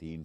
$3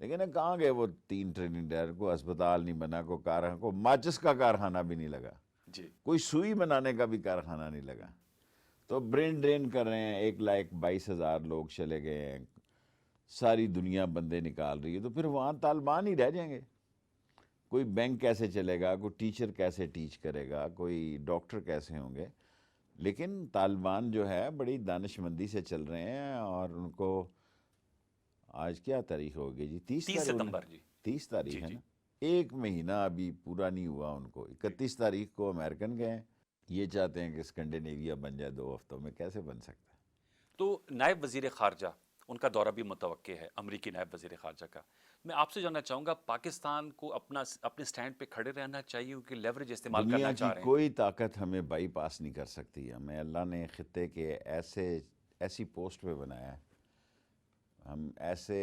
لیکن کہاں گئے وہ 3 ٹریلین ڈالر؟ کو اسپتال نہیں بنا، کو کارخانہ، کو ماچس کا کارخانہ بھی نہیں لگا، جی کوئی سوئی بنانے کا بھی کارخانہ نہیں لگا. تو برین ڈرین کر رہے ہیں، 1,22,000 لوگ چلے گئے ہیں، ساری دنیا بندے نکال رہی ہے، تو پھر وہاں طالبان ہی رہ جائیں گے. کوئی بینک کیسے چلے گا، کوئی ٹیچر کیسے ٹیچ کرے گا، کوئی ڈاکٹر کیسے ہوں گے. لیکن طالبان جو ہے بڑی دانش مندی سے چل رہے ہیں، اور ان کو آج کیا تاریخ ہوگی جی؟ 30 30 تاریخ. ستمبر جی. 30 جی تاریخ ہے جی نا، 1 مہینہ ابھی پورا نہیں ہوا ان کو. 31 تاریخ کو امریکن گئے، یہ چاہتے ہیں کہ اسکنڈینیویا بن جائے 2 ہفتوں میں. کیسے بن سکتا ہے؟ تو نائب وزیر خارجہ ان کا دورہ بھی متوقع ہے، امریکی نائب وزیر خارجہ کا. میں آپ سے جاننا چاہوں گا پاکستان کو اپنے سٹینڈ پہ کھڑے رہنا چاہیے کیونکہ لیوریج استعمال دنیا کرنا کی چاہ رہے ہیں. کوئی طاقت ہمیں بائی پاس نہیں کر سکتی. ہمیں اللہ نے خطے کے ایسی پوسٹ پہ بنایا ہے، ہم ایسے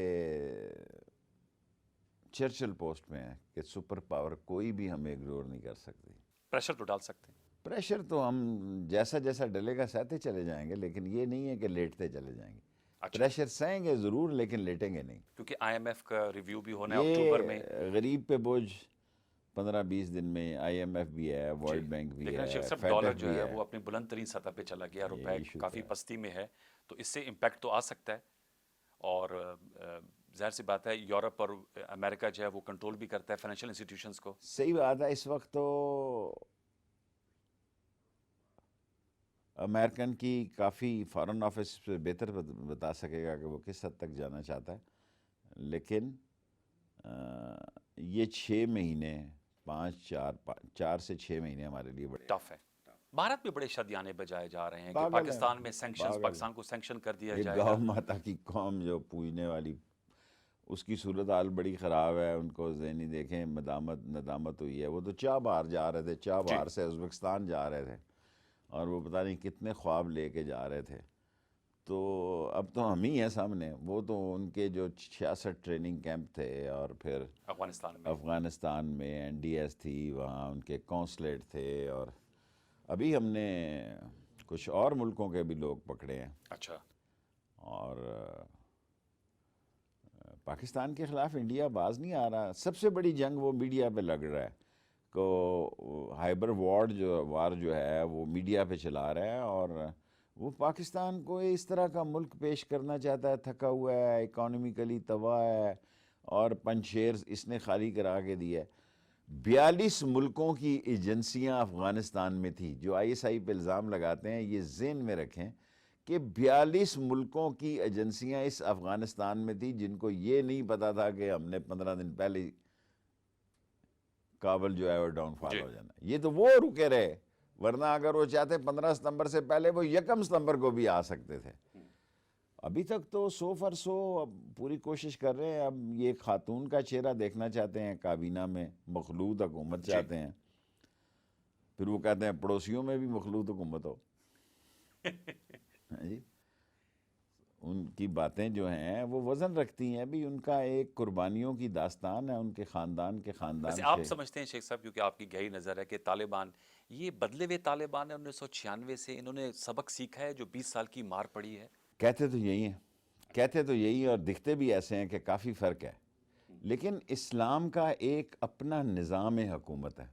چرچل پوسٹ میں ہیں کہ سپر پاور کوئی بھی ہمیں اگنور نہیں کر سکتی. پریشر تو ڈال سکتے ہیں. پریشر تو ہم جیسا جیسا ڈلے گا سہتے چلے جائیں گے، لیکن یہ نہیں ہے کہ لیٹتے چلے جائیں گے. اچھا، پریشر سہیں گے ضرور، لیکن لیٹیں گے نہیں. کیونکہ آئی ایم ایف کا ریویو بھی ہونا ہے اکتوبر میں. یہ غریب پہ بوجھ 15-20 دن میں. آئی ایم ایف بھی ہے، جی، ورلڈ بینک بھی لیکن شیخ ہے، صاحب ڈالر فیٹف جو بھی ہے ہے. وہ اپنی بلند ترین سطح پہ چلا گیا، یہ روپے ایشو کافی تو ہے. پستی میں ہے، تو اس سے امپیکٹ تو آ سکتا ہے. اور ظاہر سی بات ہے یورپ اور امریکہ جو ہے وہ کنٹرول بھی کرتا ہے فائنینشیل انسٹیٹیوشنز کو. صحیح بات ہے. اس وقت تو امریکن کی کافی فارن آفس بہتر بتا سکے گا کہ وہ کس حد تک جانا چاہتا ہے. لیکن یہ 6 مہینے 4 سے 6 مہینے ہمارے لیے بڑے ٹف ہے. بھارت بھی بڑے شادیانے بجائے جا رہے ہیں کہ پاگل ہیں. پاکستان میں سینکشنز، پاگل پاکستان کو سینکشن کر دیا ایک جائے گاؤں گا. ماتا کی قوم جو پوجنے والی، اس کی صورتحال بڑی خراب ہے. ان کو ذہنی دیکھیں ندامت ہوئی ہے. وہ تو چابہار جا رہے تھے، چابہار سے ازبکستان جا رہے تھے، اور وہ پتہ نہیں کتنے خواب لے کے جا رہے تھے. تو اب تو ہم ہی ہیں سامنے. وہ تو ان کے جو 66 ٹریننگ کیمپ تھے، اور پھر افغانستان میں این ڈی ایس تھی، وہاں ان کے کونسلیٹ تھے، اور ابھی ہم نے کچھ اور ملکوں کے بھی لوگ پکڑے ہیں. اچھا، اور پاکستان کے خلاف انڈیا باز نہیں آ رہا. سب سے بڑی جنگ وہ میڈیا پہ لگ رہا ہے، کو ہائبر وار جو ہے وہ میڈیا پہ چلا رہا ہے. اور وہ پاکستان کو اس طرح کا ملک پیش کرنا چاہتا ہے، تھکا ہوا ہے، اکانومیکلی تباہ ہے، اور پنشیر اس نے خالی کرا کے دیا ہے. 42 ملکوں کی ایجنسیاں افغانستان میں تھی. جو آئی ایس آئی پہ الزام لگاتے ہیں، یہ ذہن میں رکھیں کہ 42 ملکوں کی ایجنسیاں اس افغانستان میں تھی، جن کو یہ نہیں پتا تھا کہ ہم نے 15 دن پہلے کابل جو ہے وہ ڈاؤن فال ہو جانا. یہ تو وہ رکے رہے، ورنہ اگر وہ چاہتے 15 ستمبر سے پہلے وہ 1 ستمبر کو بھی آ سکتے تھے. ابھی تک تو 100% اب پوری کوشش کر رہے ہیں. اب یہ خاتون کا چہرہ دیکھنا چاہتے ہیں کابینہ میں، مخلوط حکومت چاہتے ہیں. پھر وہ کہتے ہیں پڑوسیوں میں بھی مخلوط حکومت ہو. جی، ان کی باتیں جو ہیں وہ وزن رکھتی ہیں بھی. ان کا ایک قربانیوں کی داستان ہے، ان کے خاندان ویسے سے. آپ سمجھتے ہیں شیخ صاحب، کیونکہ آپ کی گہری نظر ہے، کہ طالبان یہ بدلے ہوئے طالبان ہے 1996 سے، انہوں نے سبق سیکھا ہے جو 20 سال کی مار پڑی ہے؟ کہتے تو یہی ہیں، اور دکھتے بھی ایسے ہیں کہ کافی فرق ہے. لیکن اسلام کا ایک اپنا نظام حکومت ہے.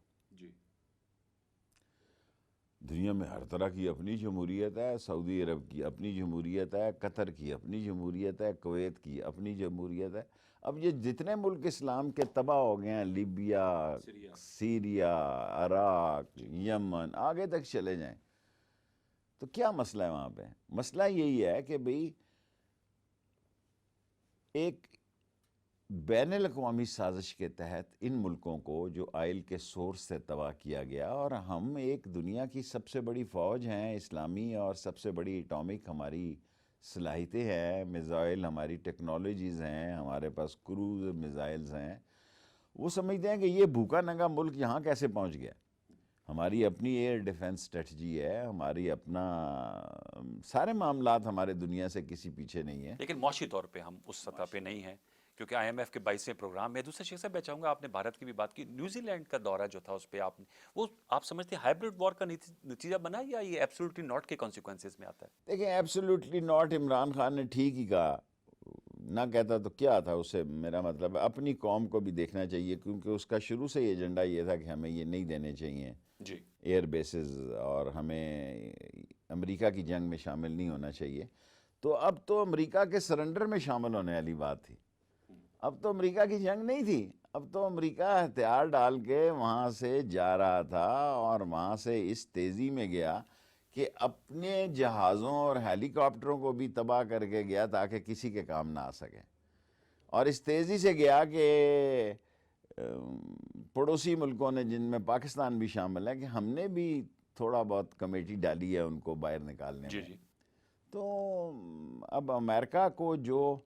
دنیا میں ہر طرح کی اپنی جمہوریت ہے. سعودی عرب کی اپنی جمہوریت ہے، قطر کی اپنی جمہوریت ہے، کویت کی اپنی جمہوریت ہے. اب یہ جتنے ملک اسلام کے تباہ ہو گئے ہیں، لیبیا، سیریا، عراق، یمن، آگے تک چلے جائیں، تو کیا مسئلہ ہے وہاں پہ؟ مسئلہ یہی ہے کہ بھئی ایک بین الاقوامی سازش کے تحت ان ملکوں کو جو آئل کے سورس سے تباہ کیا گیا، اور ہم ایک دنیا کی سب سے بڑی فوج ہیں اسلامی، اور سب سے بڑی ایٹامک ہماری صلاحیتیں ہیں، میزائل ہماری ٹیکنالوجیز ہیں، ہمارے پاس کروز میزائلز ہیں. وہ سمجھتے ہیں کہ یہ بھوکا ننگا ملک یہاں کیسے پہنچ گیا. ہماری اپنی ایئر ڈیفنس اسٹریٹجی ہے، ہماری اپنا سارے معاملات ہمارے دنیا سے کسی پیچھے نہیں ہیں. لیکن معاشی طور پہ ہم اس سطح پہ نہیں ہیں، کیونکہ آئی ایم ایف کے 22ویں پروگرام میں. دوسرا شیخ صاحب میں چاہوں گا، آپ نے بھارت کی بھی بات کی، نیوزی لینڈ کا دورہ جو تھا اس پہ آپ نے وہ آپ سمجھتے ہیں ہائبرڈ وار کا نتیجہ بنا، یا یہ ایبسولوٹلی ناٹ کے کانسیکوینسز میں آتا ہے؟ دیکھیں ایبسولوٹلی ناٹ، عمران خان نے ٹھیک ہی کہا. نہ کہتا تو کیا تھا اسے، میرا مطلب ہے اپنی قوم کو بھی دیکھنا چاہیے، کیونکہ اس کا شروع سے یہ ایجنڈا یہ تھا کہ ہمیں یہ نہیں دینے چاہیے جی ایئر بیسز، اور ہمیں امریکہ کی جنگ میں شامل نہیں ہونا چاہیے. تو اب تو امریکہ کے سرنڈر میں شامل ہونے والی بات تھی، اب تو امریکہ کی جنگ نہیں تھی، اب تو امریکہ ہتھیار ڈال کے وہاں سے جا رہا تھا، اور وہاں سے اس تیزی میں گیا کہ اپنے جہازوں اور ہیلی کاپٹروں کو بھی تباہ کر کے گیا تاکہ کسی کے کام نہ آ سکے. اور اس تیزی سے گیا کہ پڑوسی ملکوں نے، جن میں پاکستان بھی شامل ہے، کہ ہم نے بھی تھوڑا بہت کمیٹی ڈالی ہے ان کو باہر نکالنے جی میں. جی تو اب امریکہ کو جو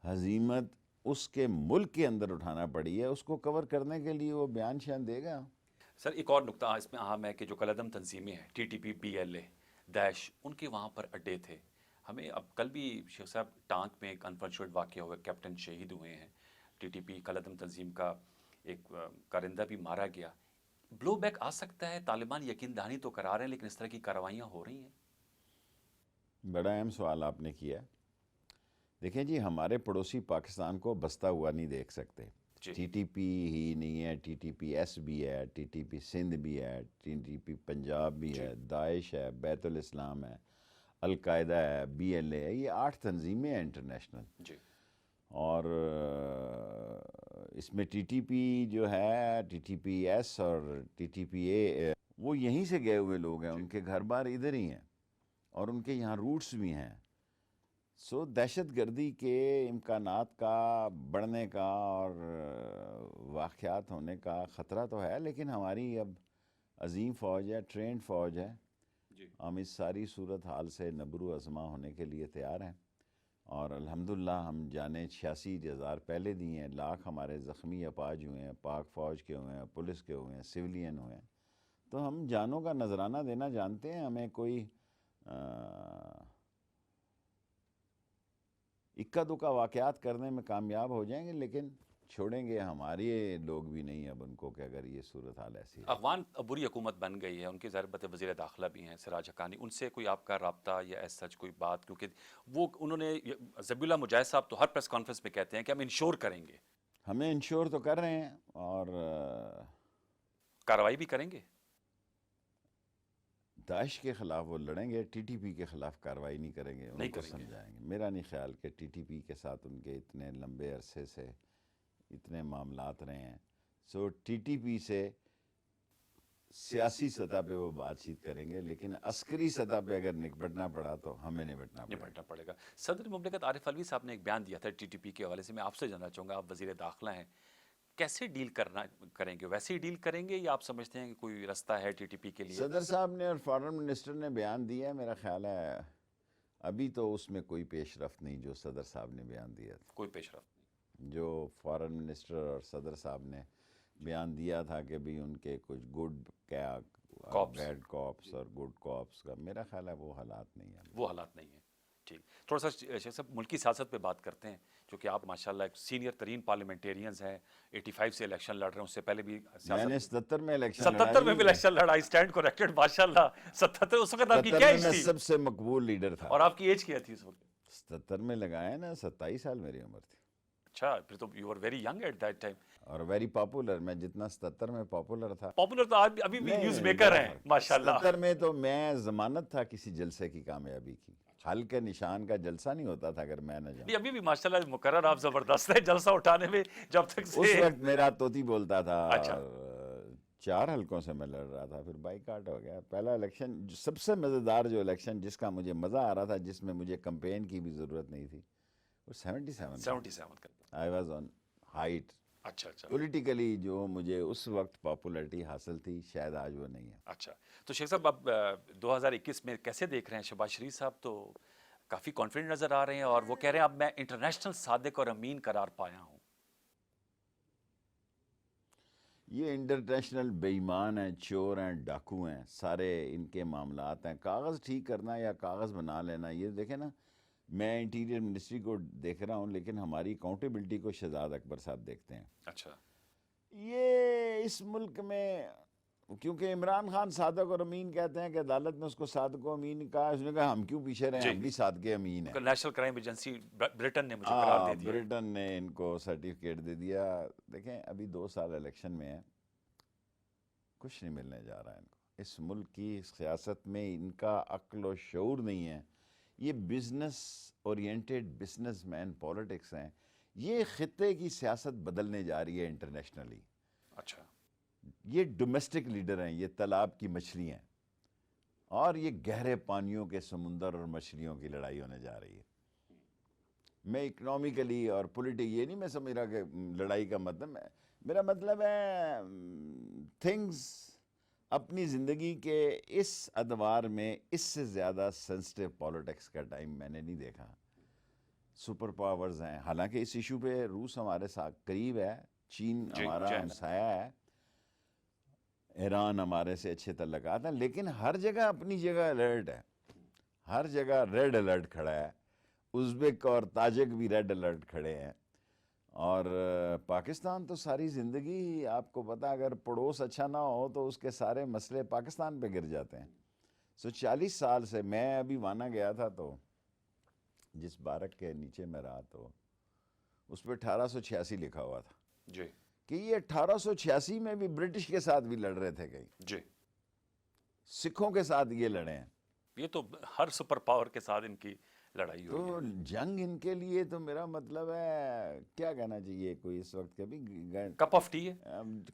ہزیمت اس کے ملک کے اندر اٹھانا پڑی ہے، اس کو کور کرنے کے لیے وہ بیان شیان دے گا. سر ایک اور نقطہ اس میں اہم ہے کہ جو کالعدم تنظیمیں ہیں، T T P, P L A, داعش، ان کے وہاں پر اڈے تھے. ہمیں اب کل بھی شیخ صاحب ٹانک میں ایک انفارچونیٹ واقعہ ہوا، کیپٹن شہید ہوئے ہیں. ٹی ٹی پی کالعدم تنظیم کا ایک کارندہ بھی مارا گیا. بلو بیک آ سکتا ہے، طالبان یقین دہانی تو کرا رہے ہیں لیکن اس طرح کی کارروائیاں ہو رہی ہیں. بڑا اہم سوال آپ نے کیا ہے. دیکھیں جی، ہمارے پڑوسی پاکستان کو بستا ہوا نہیں دیکھ سکتے. جی ٹی ٹی پی ہی نہیں ہے، ٹی ٹی پی ایس بھی ہے، ٹی ٹی پی سندھ بھی ہے، ٹی ٹی پی پنجاب بھی جی ہے، داعش ہے، بیت الاسلام ہے، القاعدہ ہے، بی ایل اے ہے. یہ 8 تنظیمیں ہیں انٹرنیشنل. جی اور اس میں ٹی ٹی پی جو ہے، ٹی ٹی پی ایس اور ٹی ٹی پی اے، وہ یہیں سے گئے ہوئے لوگ ہیں، جی ان کے گھر بار ادھر ہی ہیں اور ان کے یہاں روٹس بھی ہیں. سو دہشت گردی کے امکانات کا بڑھنے کا اور واقعات ہونے کا خطرہ تو ہے، لیکن ہماری اب عظیم فوج ہے، ٹرینڈ فوج ہے. جی ہم اس ساری صورتحال سے نبرو ازما ہونے کے لیے تیار ہیں، اور الحمدللہ ہم جانیں 86,000 پہلے دی ہیں، لاکھ ہمارے زخمی اپاج ہوئے ہیں، پاک فوج کے ہوئے ہیں، پولیس کے ہوئے ہیں، سویلین ہوئے ہیں. تو ہم جانوں کا نذرانہ دینا جانتے ہیں. ہمیں کوئی اکا دکا واقعات کرنے میں کامیاب ہو جائیں گے، لیکن چھوڑیں گے ہمارے لوگ بھی نہیں اب ان کو، کہ اگر یہ صورتحال ایسی رہی. افغان بری حکومت بن گئی ہے، ان کی ضربت وزیر داخلہ بھی ہیں سراج حقانی. ان سے کوئی آپ کا رابطہ یا ایز سچ کوئی بات؟ کیونکہ وہ انہوں نے، ذبیح اللہ مجاہد صاحب تو ہر پریس کانفرنس میں کہتے ہیں کہ ہم انشور کریں گے. ہمیں انشور تو کر رہے ہیں، اور کارروائی بھی کریں گے. داعش کے خلاف وہ لڑیں گے، ٹی ٹی پی کے خلاف کارروائی نہیں کریں گے، ان نہیں کو کریں گے. سمجھائیں گے. میرا نہیں خیال کہ ٹی ٹی پی کے ساتھ ان کے اتنے لمبے عرصے سے اتنے معاملات رہے ہیں. سو ٹی ٹی پی سے سیاسی سطح پہ وہ بات چیت کریں گے، لیکن عسکری سطح پہ اگر نپٹنا پڑا تو ہمیں نپٹنا پڑے گا. نپٹنا پڑے گا. صدر مملکت عارف علوی صاحب نے ایک بیان دیا تھا ٹی ٹی پی کے حوالے سے. میں آپ سے جاننا چاہوں گا، آپ وزیر داخلہ ہیں، کیسے ڈیل کریں گے؟ ویسے ہی ڈیل کریں گے یا آپ سمجھتے ہیں کہ کوئی رستہ ہے ٹی ٹی پی کے لیے؟ صدر صاحب نے اور فارن منسٹر نے بیان دیا ہے، میرا خیال ہے ابھی تو اس میں کوئی پیش رفت نہیں جو صدر صاحب نے بیان دیا تھا. کوئی پیش رفت نہیں. جو فارن منسٹر اور صدر صاحب نے بیان دیا تھا کہ بھی ان کے کچھ گڈ کیا کاپس. بیڈ کاپس اور گڈ کاپس کا، میرا خیال ہے وہ حالات نہیں ہیں. وہ حالات نہیں ہیں. ٹھیک. تھوڑا سا شیخ صاحب ملکی سیاست پہ بات کرتے ہیں، چونکہ آپ ماشاءاللہ ایک سینئر ترین پارلیمنٹیرینز ہیں. 85 سے الیکشن لڑ رہے ہیں، اس سے پہلے بھی میں نے سیاست. 77 میں الیکشن لڑا 77 میں بھی جی. الیکشن لڑا. اسٹینڈ کریکٹڈ ماشاءاللہ. 77 اس وقت آپ کی 77 کیا میں ایج میں تھی؟ سب سے مقبول لیڈر تھا. اور آپ کی ایج کیا تھی اس وقت؟ 77 میں لگایا نا، 27 سال میری عمر تھی. اچھا، پھر تو you are very young at that time. اور ویری پاپولر. میں جتنا 77 میں پاپولر تھا، پاپولر تو آج ابھی بھی نیوز نہیں میکر بڑا ہیں فرق. ماشاءاللہ. 77 میں تو میں ضمانت تھا کسی جلسے کی کامیابی کی. حل کے نشان کا جلسہ نہیں ہوتا تھا اگر میں نہ جاؤں. نہیں، ابھی بھی ماشاءاللہ مقرر آپ زبردست ہے جلسہ اٹھانے میں، جب تک اس سے. وقت میرا توتی بولتا تھا. اچھا. 4 حلقوں سے میں لڑ رہا تھا، پھر بائیکاٹ ہو گیا. پہلا الیکشن سب سے مزیدار جو الیکشن جس کا مجھے مزہ آ رہا تھا، جس میں مجھے کمپین کی بھی ضرورت نہیں تھی، وہ 77 کا. 77 کا. I was on height. اچھا اچھا پولیٹیکلی جو مجھے اس وقت پاپولرٹی حاصل تھی، شاید آج وہ نہیں ہے. اچھا. تو شیخ صاحب اب 2021 میں کیسے دیکھ رہے ہیں؟ شہباز شریف صاحب تو کافی کانفیڈنٹ نظر آ رہے ہیں، اور وہ کہہ رہے ہیں اب میں انٹرنیشنل صادق اور امین قرار پایا ہوں. یہ انٹرنیشنل بے ایمان ہیں، چور ہیں، ڈاکو ہیں، سارے ان کے معاملات ہیں. کاغذ ٹھیک کرنا یا کاغذ بنا لینا، یہ دیکھیں نا، میں انٹیریئر منسٹری کو دیکھ رہا ہوں، لیکن ہماری اکاؤنٹیبلٹی کو شہزاد اکبر صاحب دیکھتے ہیں. اچھا. یہ اس ملک میں کیونکہ عمران خان صادق اور امین کہتے ہیں کہ عدالت نے اس کو صادق و امین کہا، اس نے کہا ہم کیوں پیچھے رہے ہیں، ہم بھی صادق امین ہیں۔ نیشنل کرائم ایجنسی برٹن نے مجھے قرار دے دیا۔ برٹن نے ان کو سرٹیفکیٹ دے دیا۔ دیکھیں ابھی 2 سال الیکشن میں ہیں، کچھ نہیں ملنے جا رہا ہے ان کو۔ اس ملک کی سیاست میں ان کا عقل و شعور نہیں ہے، یہ business oriented business man politics ہیں۔ یہ خطے کی سیاست بدلنے جا رہی ہے انٹرنیشنلی۔ اچھا، یہ ڈومیسٹک لیڈر ہیں، یہ تالاب کی مچھلی ہیں، اور یہ گہرے پانیوں کے سمندر اور مچھلیوں کی لڑائی ہونے جا رہی ہے۔ میں اکنامیکلی اور یہ نہیں میں سمجھ رہا کہ لڑائی کا مطلب ہے، میرا مطلب ہے تھنگز اپنی زندگی کے اس ادوار میں اس سے زیادہ سینسٹیو پولیٹکس کا ٹائم میں نے نہیں دیکھا۔ سپر پاورز ہیں، حالانکہ اس ایشو پہ روس ہمارے ساتھ قریب ہے، چین ہمارا ہمسایہ ہے، ایران ہمارے سے اچھے تعلقات ہیں، لیکن ہر جگہ اپنی جگہ الرٹ ہے، ہر جگہ ریڈ الرٹ کھڑا ہے۔ ازبک اور تاجک بھی ریڈ الرٹ کھڑے ہیں، اور پاکستان تو ساری زندگی آپ کو پتا اگر پڑوس اچھا نہ ہو تو اس کے سارے مسئلے پاکستان پہ گر جاتے ہیں۔ 40 سال سے میں ابھی وانا گیا تھا تو جس بارک کے نیچے میں رہا تو اس پہ 1886 لکھا ہوا تھا جی، کہ یہ 1886 میں بھی برٹش کے ساتھ بھی لڑ رہے تھے، کہیں جی، سکھوں کے ساتھ یہ لڑے ہیں۔ یہ تو ہر سپر پاور کے ساتھ ان کی لڑائی ہوئی تو جنگ ان کے لیے تو میرا مطلب ہے کیا کہنا چاہیے، کوئی اس وقت کبھی کپ آف ٹی ہے،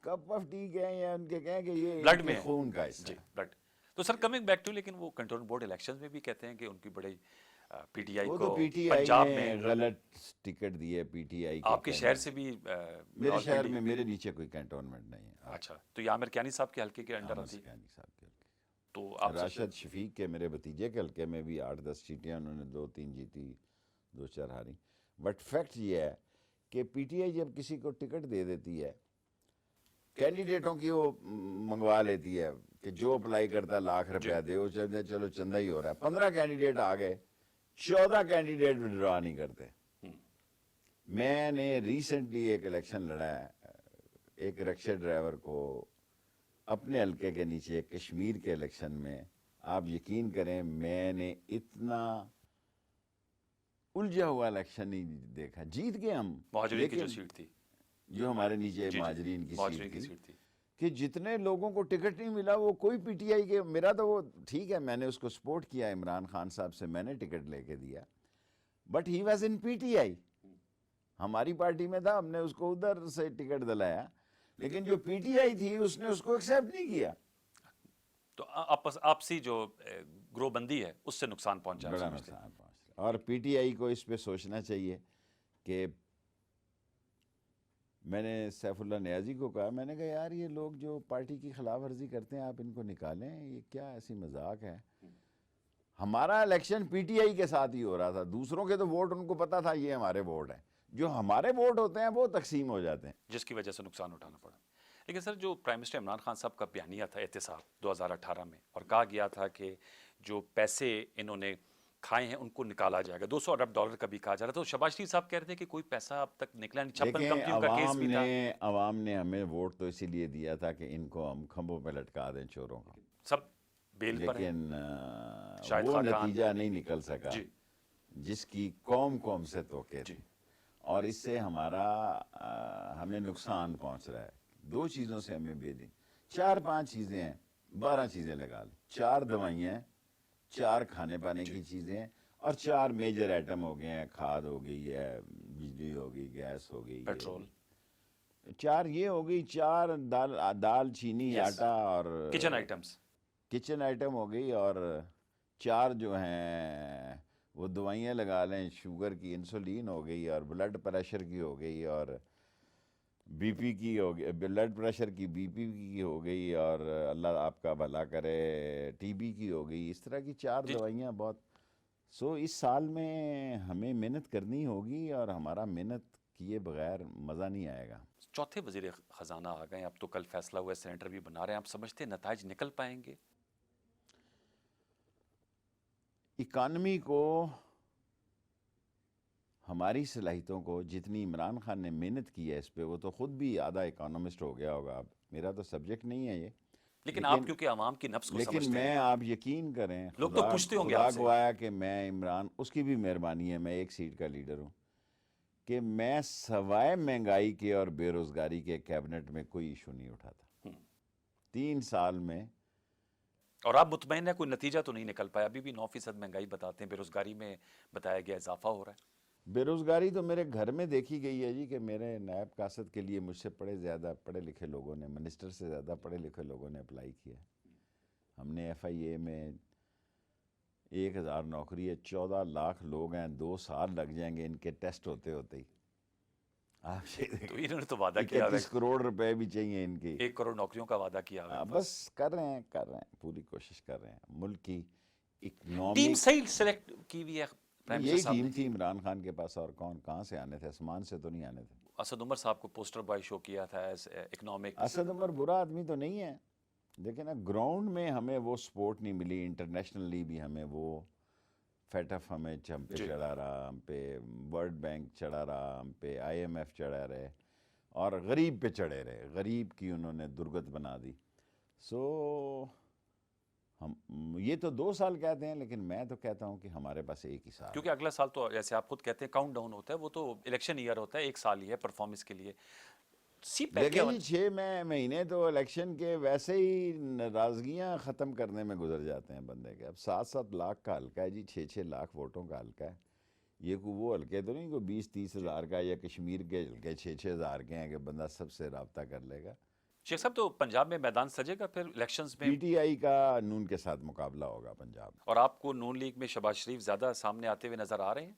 کپ آف ٹی کہیں یا ان کے کہیں کہ یہ بلڈ ان میں کے خون کا حصہ جی، ہے۔ بلڈ۔ تو سر کمنگ بیک ٹو، لیکن وہ کنٹرول بورڈ الیکشن میں بھی کہتے ہیں کہ ان کی بڑی پی ٹی آئی وہ کو تو پی ٹی آئی پنجاب نے میں، غلط ٹکٹ دی ہے پی ٹی آئی آپ کے شہر سے بھی میرے شہر میں میرے نیچے کوئی کنٹونمنٹ نہیں ہے۔ اچھا، تو یہ عامر کیانی صاحب کے حلقے کے انڈر آتی ہے، سکھانی صاحب کے حلقے، تو آپ راشد شفیق کے میرے بھتیجے کے حلقے میں بھی 8-10 سیٹیں انہوں نے 2-3 جیتی، 2-4 ہاری۔ بٹ فیکٹ یہ ہے کہ پی ٹی آئی جب کسی کو ٹکٹ دے دیتی ہے، کینڈیڈیٹوں کی وہ منگوا لیتی ہے کہ جو اپلائی کرتا ہے لاکھ روپیہ دے، وہ چلو چندہ ہی ہو رہا ہے۔ 15 کینڈیڈیٹ آ گئے، 14 کینڈیڈیٹ وڈرا نہیں کرتے۔ میں نے ریسنٹلی ایک الیکشن لڑا ہے، ایک رکشہ ڈرائیور کو اپنے حلقے کے نیچے کشمیر کے الیکشن میں، آپ یقین کریں میں نے اتنا الجھا ہوا الیکشن نہیں دیکھا۔ جیت گئے ہم، مہاجرین کی جو سیٹ تھی، جو ہمارے نیچے مہاجرین کی مہاجرین سیٹ تھی، تھی، کہ جتنے لوگوں کو ٹکٹ نہیں ملا وہ کوئی پی ٹی آئی کے، میرا تو وہ ٹھیک ہے میں نے اس کو سپورٹ کیا، عمران خان صاحب سے میں نے ٹکٹ لے کے دیا، but he was in P T I, ہماری پارٹی میں تھا، ہم نے اس کو ادھر سے ٹکٹ دلایا، لیکن جو پی ٹی آئی تھی اس نے اس کو ایکسیپٹ نہیں کیا۔ تو آپسی جو گروہ بندی ہے اس سے نقصان پہنچا، بڑا نقصان پہنچا، اور پی ٹی آئی کو اس پہ سوچنا چاہیے کہ میں نے سیف اللہ نیازی کو کہا، میں نے کہا یار یہ لوگ جو پارٹی کی خلاف ورزی کرتے ہیں آپ ان کو نکالیں، یہ کیا ایسی مذاق ہے۔ ہمارا الیکشن پی ٹی آئی کے ساتھ ہی ہو رہا تھا، دوسروں کے تو ووٹ ان کو پتا تھا یہ ہمارے ووٹ ہیں، جو ہمارے ووٹ ہوتے ہیں وہ تقسیم ہو جاتے ہیں، جس کی وجہ سے نقصان اٹھانا پڑا۔ لیکن سر جو پرائم منسٹر عمران خان صاحب کا بیانیہ تھا احتساب 2018 میں، اور کہا گیا تھا کہ جو پیسے انہوں نے کھائے ہیں ان کو نکالا جائے گا، $200 ارب کا بھی کہا جا رہا تھا، تو شہباز شریف صاحب کہہ رہے تھے کہ کوئی پیسہ اب تک نکلا نہیں، 56 کمپنیوں کا کیس بھی تھا۔ عوام نے ہمیں ووٹ تو اسی لیے دیا تھا کہ ان کو ہم کھمبوں پہ لٹکا دیں چوروں کو، سب بیل پر ہیں، لیکن وہ نتیجہ نہیں نکل سکا جس کی قوم سے توقع تھی، اور اس سے ہمیں نقصان پہنچ رہا ہے۔ 2 چیزوں سے ہمیں بے دین، 4-5 چیزیں ہیں، 12 چیزیں لگا لیں، 4 دوائیاں، 4 کھانے پانے کی چیزیں، اور 4 میجر آئٹم ہو گئے ہیں، کھاد ہو گئی ہے، بجلی ہو گئی، گیس ہو گئی، پیٹرول، 4 یہ ہو گئی، 4 دال چینی آٹا اور کچن آئٹمز، کچن آئٹم ہو گئی، اور 4 جو ہیں وہ دوائیاں لگا لیں، شوگر کی انسولین ہو گئی، اور بلڈ پریشر کی ہو گئی، اور بی پی کی ہو گئی، بلڈ پریشر کی، بی پی کی ہو گئی، اور اللہ آپ کا بھلا کرے ٹی بی کی ہو گئی، اس طرح کی 4 دوائیاں بہت۔ اس سال میں ہمیں محنت کرنی ہوگی، اور ہمارا محنت کیے بغیر مزہ نہیں آئے گا۔ چوتھے وزیر خزانہ آ گئے، اب تو کل فیصلہ ہوا ہے، سینیٹر بھی بنا رہے ہیں، آپ سمجھتے ہیں نتائج نکل پائیں گے؟ اکانومی کو، ہماری صلاحیتوں کو، جتنی عمران خان نے محنت کی ہے اس پہ، وہ تو خود بھی آدھا اکانومسٹ ہو گیا ہوگا، اب میرا تو سبجیکٹ نہیں ہے یہ، لیکن آپ کیونکہ عوام کی نفس کو لیکن سمجھتے میں ہیں، آپ یقین کریں، لوگ تو پوچھتے ہوں گے خدا آپ سے۔ کو آیا کہ میں عمران، اس کی بھی مہربانی ہے، میں ایک سیٹ کا لیڈر ہوں، کہ میں سوائے مہنگائی کے اور بے روزگاری کے کیبنٹ میں کوئی ایشو نہیں اٹھاتا 3 سال میں۔ اور آپ مطمئن ہیں کوئی نتیجہ تو نہیں نکل پایا؟ ابھی بھی 9% مہنگائی بتاتے ہیں، بے روزگاری میں بتایا گیا اضافہ ہو رہا ہے۔ بے روزگاری تو میرے گھر میں دیکھی گئی ہے جی، کہ میرے نائب قاصد کے لیے مجھ سے زیادہ پڑھے لکھے لوگوں نے، منسٹر سے زیادہ پڑھے لکھے لوگوں نے اپلائی کیا۔ ہم نے ایف آئی اے میں 1000 نوکری ہے، 14 لاکھ لوگ ہیں، 2 سال لگ جائیں گے ان کے ٹیسٹ ہوتے ہوتے ہی۔ آپ یہ تو انہوں نے تو وعدہ کیا ہے 31 کروڑ روپے بھی چاہیے ان کی۔ 1 کروڑ نوکریوں کا وعدہ کیا ہے بس کر رہے ہیں پوری کوشش کر رہے ہیں ملک کی ٹیم اکنامک۔ صحیح سلیکٹ کی ہوئی ہے پرائم منسٹر یہی صاحب ٹیم نے؟ تھی عمران خان کے پاس، اور کہاں سے آنے تھے؟ آسمان سے تو نہیں آنے تھے۔ اسد عمر صاحب کو پوسٹر بوائے شو کیا تھا ایز اکنامک۔ اسد عمر برا آدمی تو نہیں ہے، لیکن گراؤنڈ میں ہمیں وہ سپورٹ نہیں ملی، انٹرنیشنلی بھی ہمیں وہ فیٹف ہم پہ چڑھا رہا، ہم پہ ورلڈ بینک چڑھا رہا، ہم پہ IMF چڑھا رہے، اور غریب پہ چڑھے رہے، غریب کی انہوں نے درگت بنا دی۔ سو ہم یہ تو 2 سال کہتے ہیں، لیکن میں تو کہتا ہوں کہ ہمارے پاس ایک ہی سال ہے۔ کیونکہ اگلا سال تو جیسے آپ خود کہتے ہیں کاؤنٹ ڈاؤن ہوتا ہے، وہ تو الیکشن ایئر ہوتا ہے، 1 سال ہی ہے پرفارمنس کے لیے۔ سی پیک دیکھیں جی 6 مہینے تو الیکشن کے ویسے ہی ناراضگیاں ختم کرنے میں گزر جاتے ہیں بندے کے۔ اب 7-7 لاکھ کا حلقہ ہے جی، 6-6 لاکھ ووٹوں کا حلقہ ہے، یہ وہ حلقے تو نہیں کوئی 20-30 ہزار کا، یا کشمیر کے حلقے 6-6 ہزار کے ہیں کہ بندہ سب سے رابطہ کر لے گا۔ شیخ صاحب تو پنجاب میں میدان سجے گا پھر الیکشنز میں؟ PTI کا نون کے ساتھ مقابلہ ہوگا پنجاب میں۔ اور آپ کو نون لیگ میں شہباز شریف زیادہ سامنے آتے ہوئے نظر آ رہے ہیں؟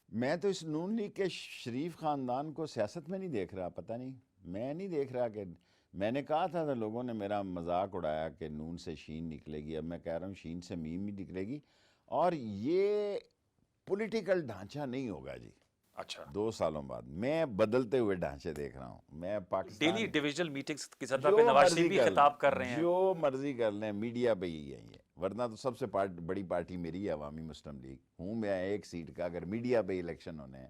میں تو اس نون لیگ کے شریف خاندان کو سیاست میں نہیں دیکھ رہا، پتہ نہیں، میں نہیں دیکھ رہا کہ میں نے کہا تھا لوگوں نے میرا مذاق اڑایا کہ نون سے شین نکلے گی، اب میں کہہ رہا ہوں شین سے میم ہی نکلے گی، اور یہ پولیٹیکل ڈھانچہ نہیں ہوگا جی۔ اچھا، 2 سالوں بعد میں بدلتے ہوئے ڈھانچے دیکھ رہا ہوں۔ میں ڈیلی پاکستان ڈیویژنل میٹنگز کی سطح پہ جو نواز شریف مرضی بھی کر خطاب لیں، کر رہے ہیں۔ جو مرضی کر لیں، میڈیا پہ ہی ہے یہ، ورنہ تو سب سے بڑی پارٹی میری ہے عوامی مسلم لیگ، ہوں میں ایک سیٹ کا، اگر میڈیا پہ الیکشن ہونے ہیں۔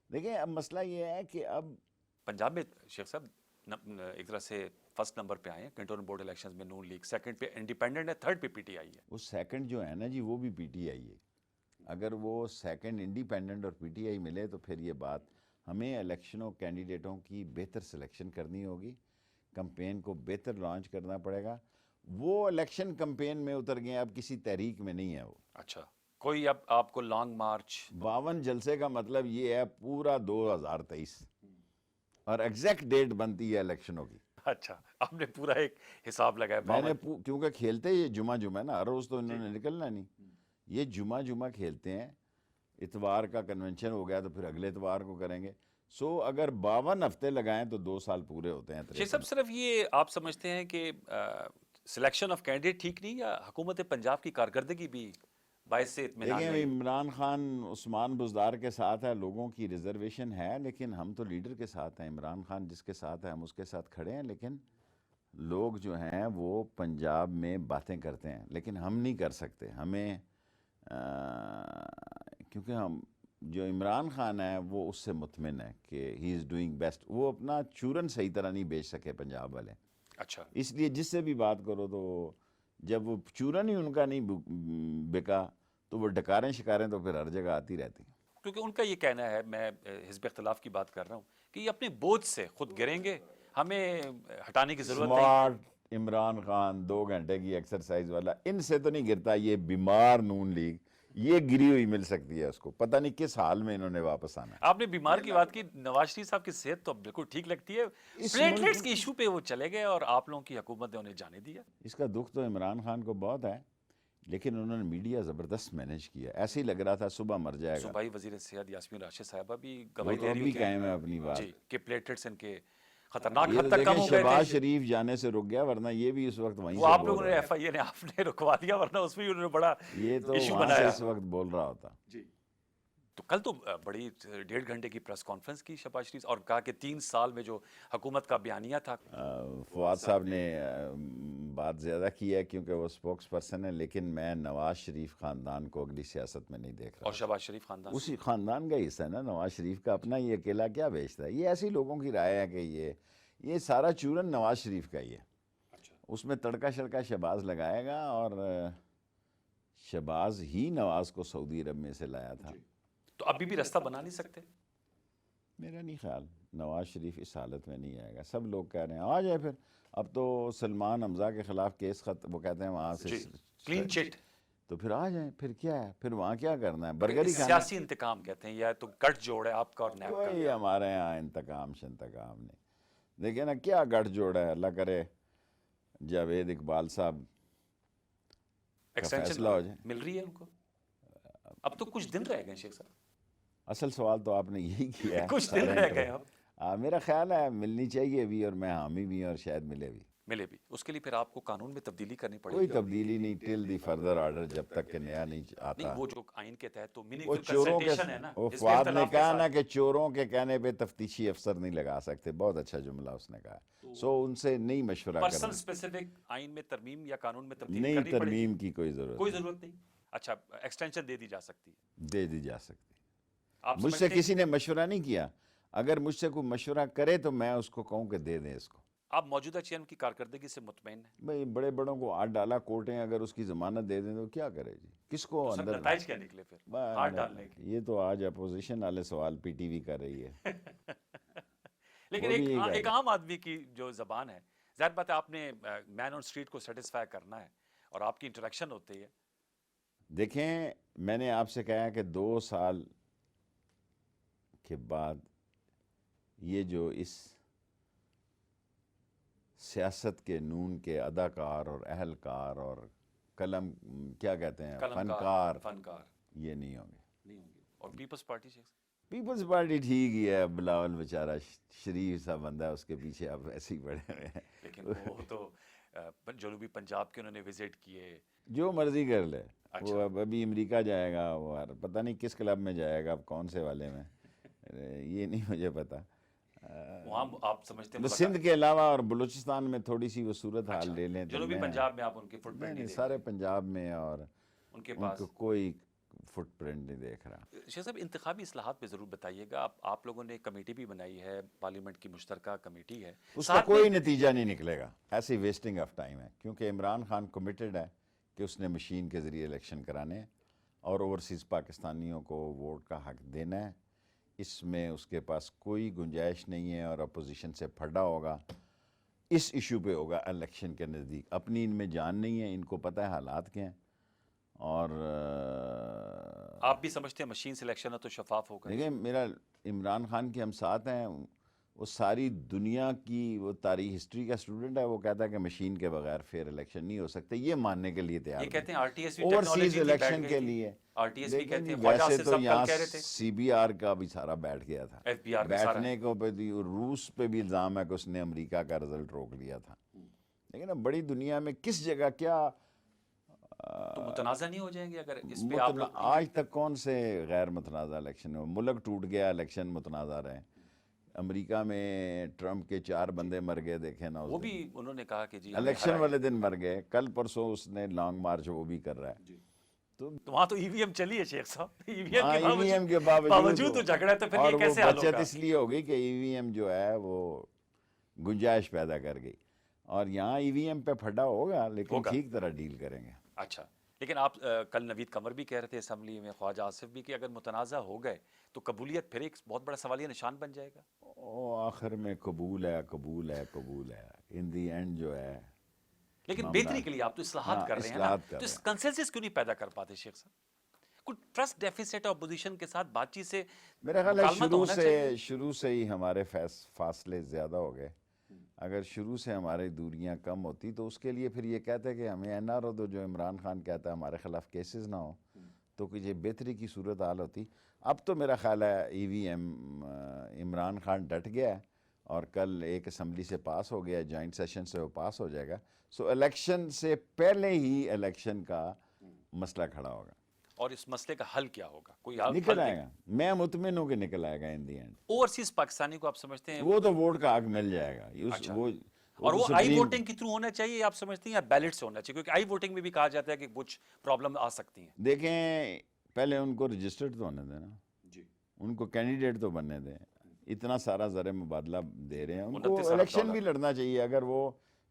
دیکھیں اب مسئلہ یہ ہے کہ اب پنجاب میں شیخ صاحب ایک طرح سے فرسٹ نمبر پہ آئے ہیں کنٹونمنٹ بورڈ الیکشنز میں نون لیگ، سیکنڈ پہ انڈیپینڈنٹ ہے، تھرڈ پہ PTI ہے۔ وہ سیکنڈ جو ہے نا جی، وہ بھی PTI ہے۔ اگر وہ سیکنڈ انڈیپینڈنٹ اور PTI ملے تو پھر یہ بات، ہمیں الیکشنوں کینڈیڈیٹوں کی بہتر سلیکشن کرنی ہوگی، کمپین کو بہتر لانچ کرنا پڑے گا۔ وہ الیکشن کمپین میں اتر گئے، اب کسی تحریک میں نہیں ہے وہ۔ اچھا، کوئی اب آپ کو لانگ مارچ؟ 52 جلسے کا مطلب یہ ہے پورا 2023، اور ایگزیکٹ ڈیٹ بنتی ہے الیکشنوں کی۔ اچھا، آپ نے پورا ایک حساب لگایا؟ میں نے کیونکہ کھیلتے یہ جمعہ ہے نا، ہر روز تو انہوں نے نکلنا نہیں، یہ جمعہ کھیلتے ہیں، اتوار کا کنونشن ہو گیا تو پھر اگلے اتوار کو کریں گے۔ سو اگر 52 ہفتے لگائیں تو 2 سال پورے ہوتے ہیں۔ شیخ صاحب صرف یہ آپ سمجھتے ہیں کہ سلیکشن آف کینڈیڈیٹ ٹھیک نہیں، یا حکومت پنجاب کی کارکردگی بھی باعث اطمینان دیکھیں نہیں؟ عمران خان عثمان بزدار کے ساتھ ہے، لوگوں کی ریزرویشن ہے، لیکن ہم تو لیڈر کے ساتھ ہیں، عمران خان جس کے ساتھ ہے ہم اس کے ساتھ کھڑے ہیں، لیکن لوگ جو ہیں وہ پنجاب میں باتیں کرتے ہیں، لیکن ہم نہیں کر سکتے، ہمیں کیونکہ ہم جو عمران خان ہے وہ اس سے مطمئن ہے کہ ہی از ڈوئنگ بیسٹ، وہ اپنا چورن صحیح طرح نہیں بیچ سکے پنجاب والے، اچھا، اس لیے جس سے بھی بات کرو تو جب وہ چورن ہی ان کا نہیں بکا تو وہ ڈکاریں شکاریں تو پھر ہر جگہ آتی رہتی ہیں۔ کیونکہ ان کا یہ کہنا ہے، میں حزب اختلاف کی بات کر رہا ہوں، کہ یہ اپنے بوجھ سے خود گریں گے، ہمیں ہٹانے کی ضرورت نہیں۔ سمارٹ عمران خان 2 گھنٹے کی ایکسرسائز والا، ان سے تو نہیں گرتا، یہ بیمار نون لیگ یہ گری ہوئی مل سکتی ہے اس کو، پتہ نہیں کس حال میں انہوں نے واپس آنا ہے۔ آپ نے بیمار کی بات کی، نواز شریف صاحب کی صحت تو بالکل ٹھیک لگتی ہے، پلیٹلیٹس کے ایشو پہ وہ چلے گئے اور آپ لوگوں کی حکومت نے انہیں جانے دیا۔ اس کا دکھ تو عمران خان کو بہت ہے، لیکن انہوں نے میڈیا زبردست مینیج کیا، ایسے ہی لگ رہا تھا صبح مر جائے گا۔ صوبائی وزیر صحت یاسمین راشد صاحبہ بھی وہ گواہی تو دے اب رہی بھی ہوں قائم ہے اپنی بات۔ جی کہ پلیٹلیٹس ان کے خطرناک یہ حد تو تک کم دیکھیں ہو گئے شہباز تھے۔ شریف جانے سے رک گیا، ورنہ یہ بھی اس وقت وہیں وہ سے آپ بول لوگوں نے رہا FIA نے آپ نے رکوا دیا، ورنہ اس میں انہوں نے بڑا یہ تو ایشو وہاں سے بنایا۔ اس وقت بول رہا ہوتا۔ جی، تو کل تو بڑی 1.5 گھنٹے کی پریس کانفرنس کی شہباز شریف، اور کہا کہ 3 سال میں جو حکومت کا بیانیہ تھا۔ فواد صاحب نے بات زیادہ کی ہے کیونکہ وہ سپوکس پرسن ہے، لیکن میں نواز شریف خاندان کو اگلی سیاست میں نہیں دیکھ رہا۔ اور شہباز شریف خاندان اسی خاندان کا حصہ ہے نا نواز شریف کا، اپنا یہ اکیلا کیا بیچتا ہے؟ یہ ایسی لوگوں کی رائے ہے کہ یہ سارا چورن نواز شریف کا ہی ہے، اس میں تڑکا شڑکا شہباز لگائے گا، اور شہباز ہی نواز کو سعودی عرب میں سے لایا تھا. تو ابھی بھی راستہ بنا نہیں سکتے؟ میرا نہیں خیال نواز شریف اس حالت میں نہیں آئے گا. سب لوگ کہہ رہے ہیں آ جائے پھر. اب تو سلمان حمزہ کے خلاف کیس وہ کہتے ہیں وہاں سے کلین چٹ. تو پھر آ جائیں. پھر کیا ہے، پھر وہاں کیا کرنا ہے، برگر ہی کھانا. سیاسی انتقام کہتے ہیں، یا تو گٹھ جوڑ ہے آپ کا اور نیب کا. کوئی ہمارے یہاں انتقام شنتقام نہیں. دیکھیں نا کیا گٹھ جوڑ ہے. اللہ کرے جاوید اقبال صاحب کا فیصلہ ہو جائے. مل رہی ہے ان کو؟ اب تو کچھ دن رہ گئے شیخ صاحب. اصل سوال تو آپ نے یہی کیا ہے. کچھ دن رہ گئے اب. میرا خیال ہے ملنی چاہیے بھی، اور میں حامی بھی اور شاید ملے بھی. اس کے لیے پھر آپ کو قانون میں تبدیلی کرنی پڑے گی. کوئی تبدیلی نہیں ٹل دی فردر آرڈر، جب تک کہ نیا نہیں آتا. وہ جو آئین کے تحت تو وہ چوروں کے، وہ فواد نے کہا نا کہ چوروں کے کہنے پہ تفتیشی افسر نہیں لگا سکتے. بہت اچھا جملہ اس نے کہا. سو ان سے نہیں مشورہ کرنا. پرسنل اسپیسیفک آئین میں ترمیم یا قانون میں تبدیلی نہیں، کرنی پڑے گی. ترمیم کی کوئی ضرورت نہیں. اچھا، ایکسٹینشن دے دی جا سکتی ہے. دے دی جا سکتی. مجھ سے کسی نے مشورہ نہیں کیا. اگر مجھ سے کوئی مشورہ کرے تو میں اس کو کہوں کہ دے دیں اس کو. آپ موجودہ چیئرمین کی کارکردگی سے مطمئن ہیں؟ بھائی بڑے بڑوں کو ہاتھ ڈالا کورٹیں، اگر اس کی ضمانت دے دیں تو کیا کرے جی، کس کو اندر. نتائج کیا نکلے پھر ہاتھ ڈالنے کے؟ یہ تو آج اپوزیشن والے سوال پی ٹی وی کر رہی ہے. لیکن ایک عام آدمی کی جو زبان ہے، ظاہر بات ہے آپ نے مین آن اسٹریٹ کو سیٹسفائی کرنا ہے اور آپ کی انٹریکشن ہوتی ہے. دیکھیں میں نے آپ سے کہا کہ 2 سال کے بعد یہ جو اس سیاست کے نون کے اداکار اور اہلکار اور قلم کیا کہتے ہیں فنکار یہ نہیں ہوں گے. اور پیپلز پارٹی پیپلز پارٹی ٹھیک ہی ہے. بلاول بیچارہ شریف سا بندہ ہے، اس کے پیچھے آپ ایسے ہی پڑے ہوئے ہیں. لیکن وہ تو جنوبی پنجاب کے انہوں نے وزٹ کیے. جو مرضی کر لے. وہ ابھی امریکہ جائے گا، وہ پتہ نہیں کس کلب میں جائے گا، اب کون سے والے میں یہ نہیں مجھے پتا. وہاں آپ سمجھتے ہیں سندھ کے علاوہ اور بلوچستان میں تھوڑی سی وہ صورت حال لے لیں. جنوبی پنجاب میں آپ ان کی فٹ پرنٹ نہیں، سارے پنجاب میں اور ان کے پاس کوئی فٹ پرنٹ نہیں دیکھ رہا. شیخ صاحب انتخابی اصلاحات پہ ضرور بتائیے گا. آپ لوگوں نے کمیٹی بھی بنائی ہے، پارلیمنٹ کی مشترکہ کمیٹی ہے، اس کا کوئی نتیجہ نہیں نکلے گا. ایسی ویسٹنگ آف ٹائم ہے، کیونکہ عمران خان کمیٹڈ ہے کہ اس نے مشین کے ذریعے الیکشن کرانے اور اوورسیز پاکستانیوں کو ووٹ کا حق دینا ہے. اس میں اس کے پاس کوئی گنجائش نہیں ہے، اور اپوزیشن سے پھڑا ہوگا اس ایشو پہ ہوگا الیکشن کے نزدیک. اپنی ان میں جان نہیں ہے، ان کو پتہ ہے حالات کیا ہیں. اور آپ بھی سمجھتے ہیں مشین سلیکشن ہے تو شفاف ہوگا؟ دیکھیں میرا عمران خان کے ہم ساتھ ہیں، وہ ساری دنیا کی وہ تاریخ ہسٹری کا اسٹوڈنٹ ہے. وہ کہتا ہے کہ مشین کے بغیر فیئر الیکشن نہیں ہو سکتے. یہ ماننے کے لیے تیار. یہ کہتے ہیں R T S overseas election کے لیے ویسے تو یہاں سی بی آر کا بھی سارا بیٹھ گیا تھا. بیٹھنے کو روس پہ بھی الزام ہے کہ اس نے امریکہ کا رزلٹ روک لیا تھا. لیکن اب بڑی دنیا میں کس جگہ کیا تو متنازع نہیں ہو جائیں گے اگر اس پہ آپ لوگ؟ آج تک کون سے غیر متنازع الیکشن ہے؟ ملک ٹوٹ گیا، الیکشن متنازع رہے. امریکہ میں ٹرمپ کے 4 بندے مر گئے، دیکھیں نا. وہ بھی انہوں نے کہا کہ جی الیکشن والے دن مر گئے. کل پرسوں اس نے لانگ مارچ وہ بھی کر رہا ہے. تو وہاں تو ای وی ایم چلی ہے شیخ صاحب. ای وی ایم کے باوجود تو جھگڑا ہے، تو پھر یہ کیسے حل ہوگا؟ بچت اس لیے ہو گئی کہ ای وی ایم جو ہے وہ گنجائش پیدا کر گئی. اور یہاں ای وی ایم پہ پھڈا ہوگا، لیکن ٹھیک طرح ڈیل کریں گے. اچھا، لیکن آپ کل نوید قمر بھی کہہ رہے تھے اسمبلی میں، خواجہ آصف بھی، کہ اگر متنازع ہو گئے تو قبولیت پھر ایک بہت بڑا سوالیہ نشان بن جائے گا. آخر میں قبول ہے، قبول ہے، قبول ہے. ان دی اینڈ جو ہے، لیکن بہتری کے لیے آپ تو اصلاحات کر رہے ہیں نا، تو اس کنسنسس کیوں نہیں پیدا کر پاتے شیخ صاحب؟ کوئی ٹرسٹ ڈیفیسٹ ہے اپوزیشن کے ساتھ بات چیت سے؟ میرا خیال ہے شروع سے ہی ہمارے فاصلے زیادہ ہو گئے. اگر شروع سے ہماری دوریاں کم ہوتی تو اس کے لیے پھر یہ کہتے کہ ہمیں این آر او دو، جو عمران خان کہتا ہے ہمارے خلاف کیسز نہ ہو، تو کہ یہ بہتری کی صورت حال ہوتی. اب تو میرا خیال ہے ای وی ایم عمران خان ڈٹ گیا ہے، اور کل ایک اسمبلی سے پاس ہو گیا، جوائنٹ سیشن سے وہ پاس ہو جائے گا. سو الیکشن سے پہلے ہی الیکشن کا مسئلہ کھڑا ہوگا. اور اس مسئلے کا حل کیا ہوگا؟ کوئی نکل آئے گا. میں مطمئن ہوں کہ نکل آئے گا ان دی اینڈ. اوورسیز پاکستانی کو آپ سمجھتے ہیں وہ تو ووٹ کا حق مل جائے گا. اور وہ آئی ووٹنگ کے تھرو ہونا چاہیے آپ سمجھتے ہیں، یا بیلٹ سے ہونا چاہیے؟ کیونکہ آئی ووٹنگ میں بھی کہا جاتا ہے کہ کچھ پرابلم آ سکتی ہیں. دیکھیں پہلے ان کو رجسٹرڈ تو ہونے دیں نا جی، ان کو کینڈیڈیٹ تو بننے دیں. اتنا سارا زر مبادلہ دے رہے ہیں، ان کو الیکشن بھی لڑنا چاہیے. اگر وہ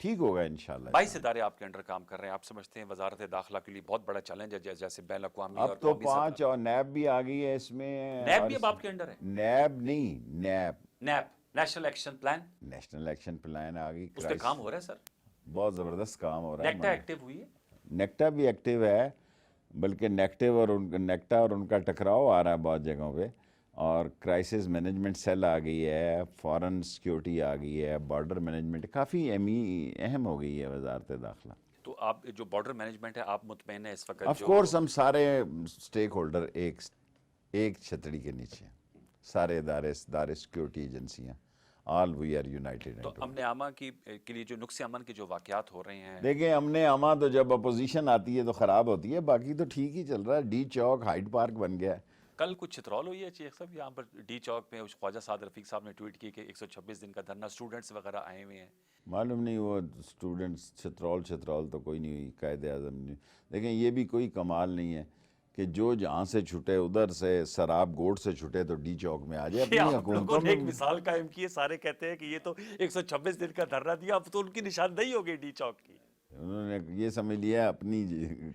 ٹھیک ہوگا انشاءاللہ. 22 ادارے آپ کے انڈر کام کر رہے ہیں. آپ سمجھتے ہیں وزارت داخلہ کے لیے بہت بڑا چیلنج ہے جیسے بین الاقوامی اب اور تو قومی 5 اور نیب بھی آ گئی ہے اس میں. نیب اور بھی اب آپ کے انڈر ہے؟ نیب نہیں، NAB NAB national action plan, national action plan آ گئی. اس پہ کام ہو رہا ہے سر؟ بہت زبردست کام ہو رہا ہے. نیکٹا ایکٹیو ہوئی ہے؟ نیکٹا بھی ایکٹیو ہے، بلکہ نیکٹا اور ان کا ٹکراؤ آ رہا ہے بہت جگہوں پہ. اور کرائسس مینجمنٹ سیل آ گئی ہے، فارن سیکیورٹی آ گئی ہے، بارڈر مینجمنٹ کافی اہم ہو گئی ہے وزارت داخلہ. تو آپ جو بارڈر مینجمنٹ ہے آپ مطمئن ہیں اس وقت؟ آف جو کورس ہم سارے اسٹیک ہولڈر ایک چھتری کے نیچے ہیں، سارے ادارے سیکیورٹی ایجنسیاں، آل وی آر یونائٹیڈ. تو امن عامہ کے لیے جو نقص امن کے جو واقعات ہو رہے ہیں، دیکھیں امن عامہ تو جب اپوزیشن آتی ہے تو خراب ہوتی ہے، باقی تو ٹھیک ہی چل رہا ہے. ڈی چوک ہائیڈ پارک بن گیا ہے. کل کچھ چترول ہوئی ہے شیخ صاحب یہاں پر ڈی چوک پہ؟ خواجہ سعد رفیق صاحب نے ٹویٹ کی کہ 126 دن کا دھرنا، اسٹوڈنٹس وغیرہ آئے ہوئے ہیں. معلوم نہیں وہ اسٹوڈنٹس چترول تو کوئی نہیں ہوئی. قائد اعظم نے دیکھیں یہ بھی کوئی کمال نہیں ہے کہ جو جہاں سے چھٹے ادھر سے سراب گوٹ سے چھٹے تو ڈی چوک میں آ جائے. یہ اپنی آپ لوگوں حکومتوں نے میں ایک مثال قائم کی ہے، سارے کہتے ہیں کہ یہ تو 126 دن کا دھرنا دیا، اب تو ان کی نشاندہی ہو گئی ڈی چوک کی. انہوں نے یہ سمجھ لیا اپنی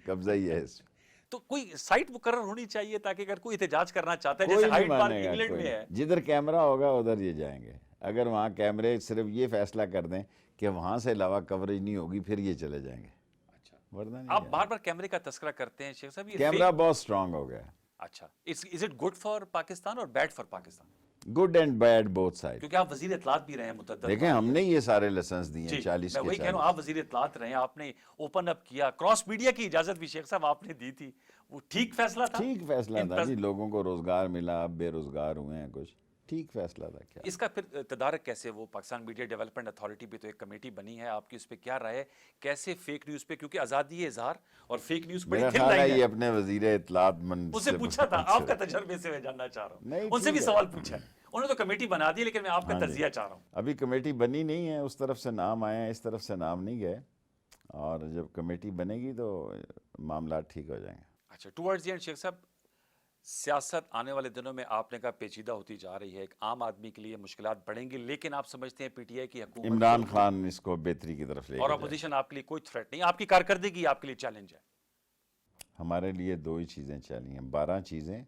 قبضہ ہی ہے اس پہ. تو کوئی سائٹ مقرر ہونی چاہیے تاکہ اگر کوئی احتجاج کرنا چاہتا ہے، جیسے کوئی نہیں ہائیڈ پارک مانے گا، انگلینڈ کوئی میں ہے. نہیں. جدھر کیمرہ ہوگا ادھر یہ جائیں گے. اگر وہاں کیمرے صرف یہ فیصلہ کر دیں کہ وہاں سے علاوہ کوریج نہیں ہوگی پھر یہ چلے جائیں گے، اچھا، ورنہ نہیں آپ جائیں بار بار کیمرے کا تذکرہ کرتے ہیں شیخ صاحب، گے. یہ کیمرہ بہت سٹرانگ ہو گیا. اچھا، is it good for Pakistan اور bad for Pakistan? Good and bad both side. کیونکہ آپ وزیر اطلاعات بھی رہے ہیں متعدد دیکھیں بار. ہم نے یہ سارے لیسنس دیے ہیں جی 40 میں کے وہی کہہ رہا ہوں، 40. آپ وزیر اطلاعات رہے ہیں، آپ نے اوپن اپ کیا، کراس میڈیا کی اجازت بھی شیخ صاحب آپ نے دی تھی، وہ ٹھیک فیصلہ تھا؟ ٹھیک فیصلہ تھا جی. لوگوں کو روزگار ملا، اب بے روزگار ہوئے ہیں کچھ. ٹھیک فیصلہ تھا. کیا اس کا پھر تدارک کیسے؟ وہ پاکستان میڈیا ڈیولپمنٹ اتھارٹی بھی تو ایک کمیٹی بنی ہے، آپ کی اس پہ کیا رائے ہے؟ کیسے فیک نیوز پہ، کیونکہ آزادی اظہار اور فیک نیوز بڑی میرا تھن خیال ہے لائن یہ ہے. اپنے وزیر اطلاعات ان سے پوچھا تھا، آپ کا تجربے سے میں جاننا چاہ رہا نہیں ہوں، ان سے بھی ٹھیک ہے. سوال پوچھا ہے. انہوں نے تو کمیٹی بنا دی، لیکن میں آپ کا ہاں جی. تجزیہ چاہ رہا ہوں. ابھی کمیٹی بنی نہیں ہے، اس طرف سے نام آئے ہیں، اس طرف سے نام نہیں گئے. اور جب کمیٹی بنے گی تو معاملات ٹھیک ہو جائیں گے. اچھا، ٹورڈز دی اینڈ شیخ صاحب، سیاست آنے والے دنوں میں آپ نے کہا پیچیدہ ہوتی جا رہی ہے، ایک عام آدمی کے لیے مشکلات بڑھیں گی، لیکن آپ سمجھتے ہیں پی ٹی آئی کی حکومت عمران خان اس کو بہتری کی طرف لے اور کے جائے. اپوزیشن آپ کے لیے کوئی تھریٹ نہیں، آپ کی کارکردگی آپ کے لیے چیلنج ہے؟ ہمارے لیے 2 ہی چیزیں چلی ہیں، 12 چیزیں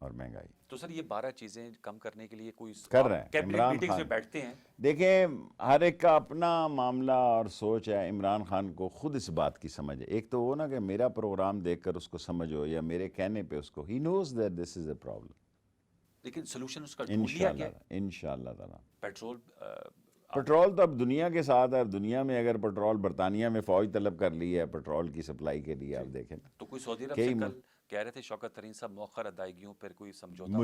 اور مہنگائی. تو سر یہ 12 چیزیں کم کرنے کے لیے کوئی کر رہے ہیں. کیبنٹ عمران میٹنگز میں خان بیٹھتے ہیں؟ دیکھیں ہر ایک کا اپنا معاملہ اور سوچ ہے. عمران خان کو خود اس بات کی سمجھ ہے. ایک تو وہ نا کہ میرا پروگرام دیکھ کر اس کو سمجھ ہو یا میرے کہنے پہ اس کو ہی knows that this is a problem. لیکن سولوشن اس کا ڈھونڈ لیا گیا. انشاءاللہ تعالیٰ. پیٹرول تو اب دنیا کے ساتھ ہے. اب دنیا میں اگر پیٹرول برطانیہ میں فوج طلب کر لی ہے پیٹرول کی سپلائی کے لیے، آپ دیکھیں تو کوئی سعودی عرب سے کل کہہ رہے تھے شوکت ترین صاحب مؤخر ادائیگیوں پر کوئی سمجھوتا.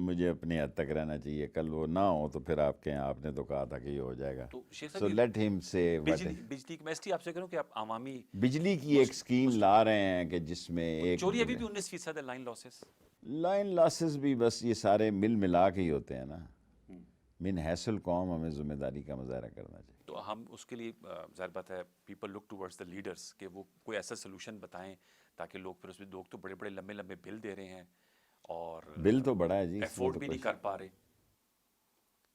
مجھے اپنی حد تک رہنا چاہیے. کل وہ نہ ہو تو پھر آپ کہیں آپ نے تو کہا تھا کہ یہ ہو جائے گا. سو لیٹ ہم سے بجلی میں آپ سے کہوں کہ آپ عوامی بجلی کی ایک اسکیم لا رہے ہیں کہ جس میں ایک چوری ابھی بھی 19% ہے. لائن لاسز بھی بس یہ سارے مل ملا کے ہی ہوتے ہیں نا. من حیث القوم ہمیں ذمہ داری کا مظاہرہ کرنا چاہیے. تو ہم اس کے لیے ظاہر بات ہے people look towards the leaders کہ وہ کوئی ایسا سلوشن بتائیں تاکہ لوگ پھر اس میں، لوگ تو بڑے بڑے لمبے لمبے بل دے رہے ہیں اور بل تو بڑا ہے جی، افورڈ بھی نہیں کر پا رہے.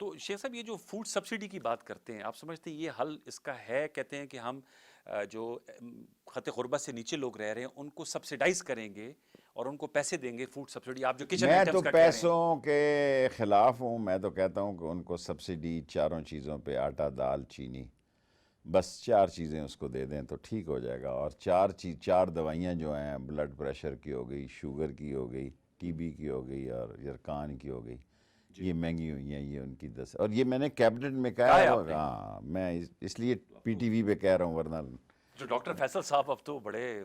تو شیخ صاحب یہ جو فوڈ سبسڈی کی بات کرتے ہیں، آپ سمجھتے ہیں یہ حل اس کا ہے؟ کہتے ہیں کہ ہم جو خط غربت سے نیچے لوگ رہ رہے ہیں ان کو سبسیڈائز کریں گے اور ان کو پیسے دیں گے، فوڈ سبسڈی. آپ جو کچن میں آئٹمز تو کا کہہ رہے ہیں، پیسوں کے خلاف ہوں. میں تو کہتا ہوں کہ ان کو سبسڈی 4 چیزوں پہ، آٹا، دال، چینی، بس 4 چیزیں اس کو دے دیں تو ٹھیک ہو جائے گا. اور 4 دوائیاں جو ہیں، بلڈ پریشر کی ہو گئی، شوگر کی ہو گئی، ٹی بی کی ہو گئی اور یرکان کی ہو گئی، یہ مہنگی ہوئی ہیں. یہ ان کی 10، اور یہ میں نے کیبنٹ میں کہا ہے. ہاں میں اس لیے پی ٹی وی پہ کہہ رہا ہوں، ورنہ جو ڈاکٹر فیصل صاحب اب تو بڑے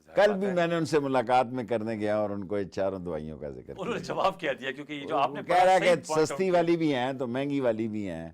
کل بھی میں نے ان سے ملاقات میں کرنے گیا اور ان کو 4 دوائیوں کا ذکر کیا. انہوں نے جواب کیا دیا؟ کیونکہ جو آپ نے کہہ رہا ہے کہ سستی والی بھی ہیں تو مہنگی والی بھی ہیں.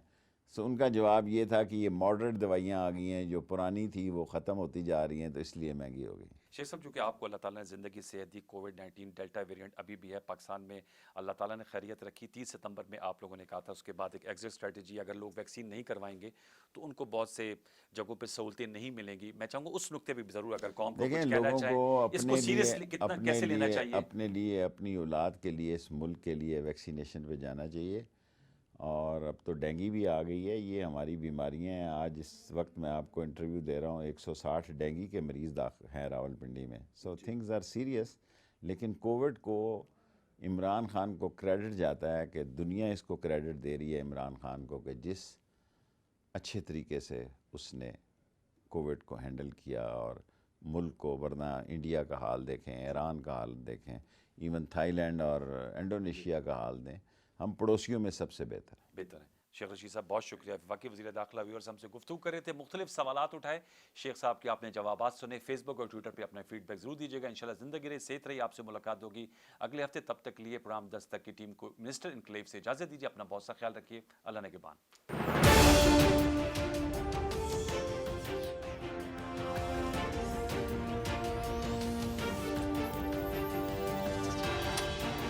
سو ان کا جواب یہ تھا کہ یہ ماڈریٹ دوائیاں آ گئی ہیں، جو پرانی تھی وہ ختم ہوتی جا رہی ہیں تو اس لیے مہنگی ہو گئی. شیخ صاحب، جو کہ آپ کو اللہ تعالیٰ نے زندگی صحت دی، کووڈ-19 ڈیلٹا ویریئنٹ ابھی بھی ہے پاکستان میں، اللہ تعالیٰ نے خیریت رکھی. 30 ستمبر میں آپ لوگوں نے کہا تھا اس کے بعد ایک ایگزٹ اسٹریٹجی، اگر لوگ ویکسین نہیں کروائیں گے تو ان کو بہت سے جگہوں پہ سہولتیں نہیں ملیں گی. میں چاہوں گا اس نقطے پہ بھی ضرور اگر قوم کو کچھ کہنا چاہیں، اس کو سیریسلی کتنا کیسے لینا چاہیے؟ اپنے لیے، اپنی اولاد کے لیے، اس ملک کے لیے ویکسینیشن پہ جانا چاہیے. اور اب تو ڈینگی بھی آ گئی ہے. یہ ہماری بیماریاں ہیں. آج اس وقت میں آپ کو انٹرویو دے رہا ہوں 160 ڈینگی کے مریض ہیں راول پنڈی میں. So things are serious. لیکن کووڈ کو عمران خان کو کریڈٹ جاتا ہے کہ دنیا اس کو کریڈٹ دے رہی ہے عمران خان کو کہ جس اچھے طریقے سے اس نے کووڈ کو ہینڈل کیا اور ملک کو. ورنہ انڈیا کا حال دیکھیں, ایران کا حال دیکھیں, ایون تھائی لینڈ اور انڈونیشیا کا حال دیں, ہم پڑوسیوں میں سب سے بہتر ہیں. بہتر ہے. شیخ رشید صاحب بہت شکریہ. وفاقی وزیر داخلہ ویورز ہم سے گفتگو کر رہے تھے, مختلف سوالات اٹھائے. شیخ صاحب کے آپ نے جوابات سنے. فیس بک اور ٹویٹر پہ اپنا فیڈ بیک ضرور دیجیے گا. انشاءاللہ زندگی رہے, صحت رہی. آپ سے ملاقات ہوگی اگلے ہفتے. تب تک کے لیے پروگرام 10 تک کی ٹیم کو منسٹر انکلیو سے اجازت دیجیے. اپنا بہت سا خیال رکھیے. اللہ نگہبان.